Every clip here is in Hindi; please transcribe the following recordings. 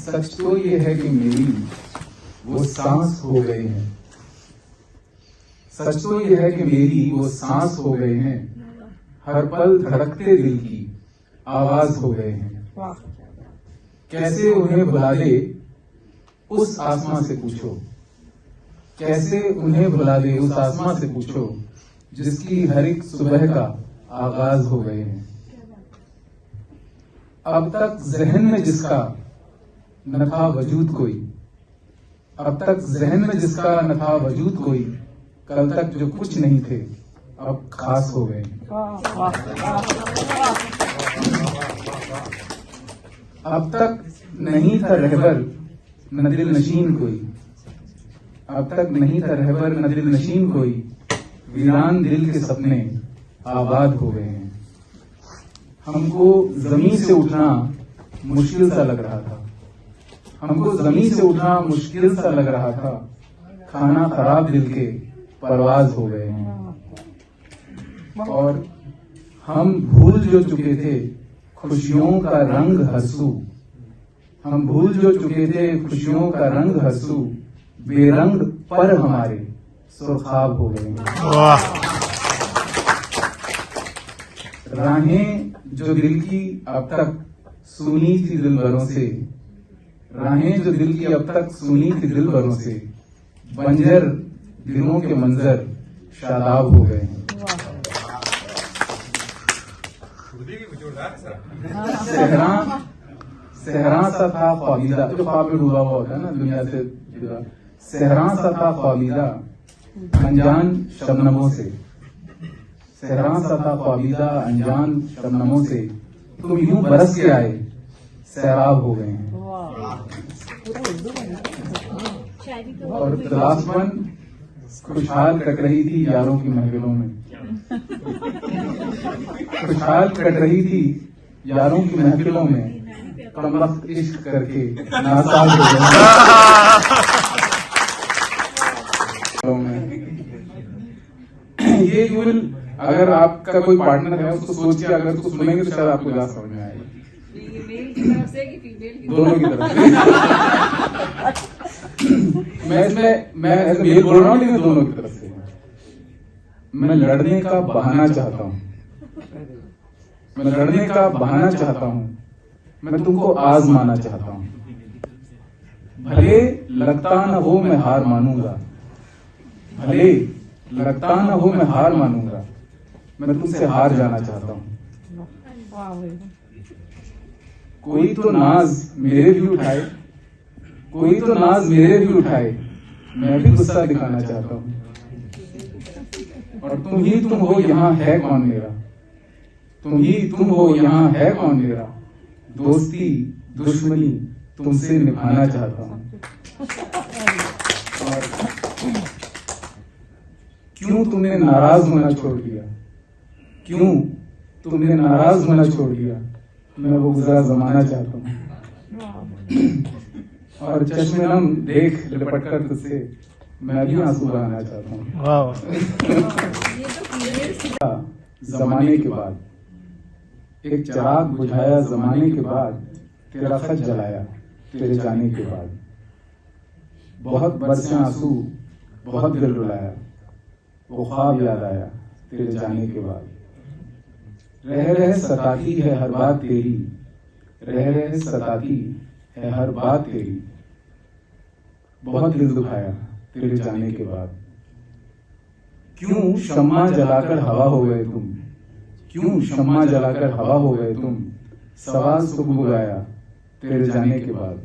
सच तो ये है कि मेरी वो सांस हो गए हैं। सच तो ये है कि मेरी वो सांस हो गए हैं। हर पल धड़कते दिल की आवाज हो गए हैं। कैसे उन्हें भुला दे उस आसमां से पूछो। कैसे उन्हें भुला दे उस आसमां से पूछो जिसकी हर एक सुबह का आगाज हो गए हैं। अब तक जहन में जिसका न था वजूद कोई, अब तक जहन में जिसका न था वजूद कोई, कल तक जो कुछ नहीं थे अब खास हो गए। अब तक नहीं था रहबर न दिल नशीन कोई, अब तक नहीं था रहबर न दिल नशीन कोई, वीरान दिल के सपने आबाद हो गए हैं। हमको जमीन से उठना मुश्किल सा लग रहा था, हमको जमीन से उठना मुश्किल सा लग रहा था, खाना खराब दिल के परवाज हो गए हैं। और हम भूल जो चुके थे खुशियों का रंग हरसू, हम भूल जो चुके थे खुशियों का रंग हरसू, बेरंग पर हमारे सुरखाब हो गए हैं। राहें जो दिल की अब तक सुनी थी दिलबरों से, राहें जो दिल की अब तक सुनी थी दिलबरों से, बंजर दिलों के मंजर शादाब हो गए हैं। सहरा सा था ख्वाबीदा, जो ख्वाब में डूबा हुआ होता है ना दुनिया से जुदा, सहरा सा था ख्वाबीदा अनजान शबनमों से, सहरा सा था ख्वाबीदा अनजान शबनमों से, तुम यूं बरस के आए सैराब हो गए हैं। और लास्ट वन, खुशहाल कट रही थी यारों की महफिलों में, खुशहाल कट रही थी यारों की महफिलों में, कमबख्त इश्क करके नासाज हो गए। ये यूल अगर आपका कोई पार्टनर है उसको सोचिए, अगर उसको सुनेंगे तो शायद आपको ज्यादा समझ में आएगा। मेल की तरफ से कि फीमेल की? दोनों की तरफ से। मैं ऐसे मेल बोल रहा हूँ लेकिन दोनों की तरफ से। मैं लड़ने का बहाना चाहता हूँ, मैं लड़ने का बहाना चाहता हूँ, मैं तुमको आजमाना चाहता हूँ। भले लगता न हो मैं हार मानूंगा, भले लगता न हो मैं हार मानूंगा, मैं तुमसे हार जाना चाहता हूँ। कोई तो नाज मेरे भी उठाए, कोई तो नाज मेरे भी उठाए, मैं भी गुस्सा दिखाना चाहता हूँ। और तुम ही तुम हो यहाँ है कौन मेरा, तुम ही तुम हो यहाँ है कौन मेरा, दोस्ती दुश्मनी तुमसे निभाना चाहता हूँ। और क्यों तुमने नाराज होना छोड़ दिया, क्यों तुमने नाराज होना छोड़ दिया, मैं वो गुजरा जमाना चाहता हूँ। और चश्मे नम देख लिपट कर तुझसे मैं भी आंसू बहाना चाहता हूँ। जमाने के बाद एक चिराग बुझाया, जमाने के बाद तेरा खत जलाया तेरे जाने के बाद, बहुत बरसे आंसू बहुत दिल रुलाया, वो ख्वाब याद आया तेरे जाने के बाद। रह रह सताती है हर बात तेरी, रह रह सताती है हर बात तेरी, बहुत दिल दुखाया तेरे जाने के बाद। क्यों शम्मा जलाकर हवा हो गए तुम, क्यों शम्मा जलाकर हवा हो गए तुम, सवाल सुबह गाया तेरे जाने के बाद।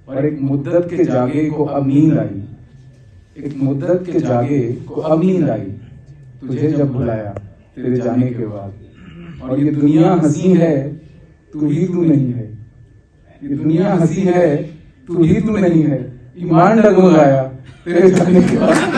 और एक मुद्दत के जागे को अब नींद आई, एक मुद्दत के जागे को अब नींद आई, तुझे जब बुलाया तेरे जाने के बाद। और ये दुनिया हंसी है तू ही तू नहीं है, ये दुनिया हंसी है तू ही तू नहीं है, ईमान डगमगाया तेरे जाने के बाद।